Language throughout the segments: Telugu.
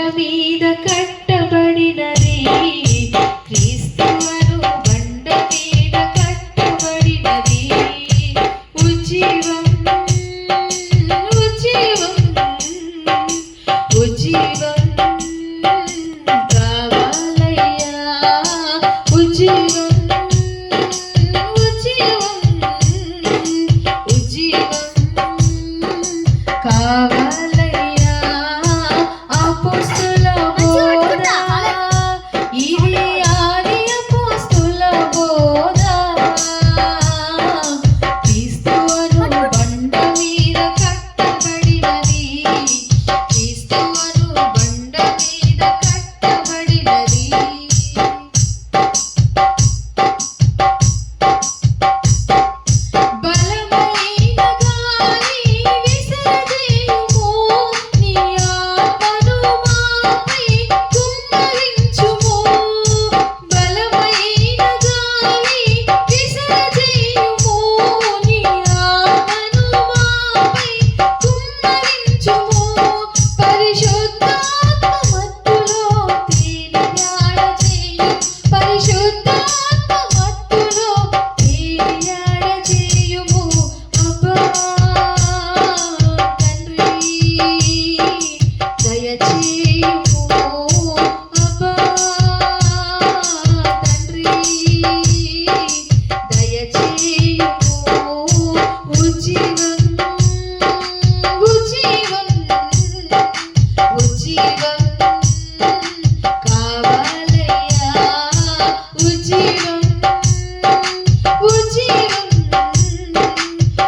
మీద కట్టబడినది క్రీస్తువను బండ మీద కట్టబడినది ఉజ్జీవం ఉజ్జీవం ఉజ్జీవం కావాలయ్యా ఉజ్జీవం కావాలయ్యా అపోస్తుల బోధ ఇది ఆది అపోస్తుల బోధ క్రీస్తువను బండ మీద కట్టబడినది క్రీస్తువను బండ మీద కట్టబడినది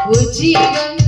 ఉజ్జీవం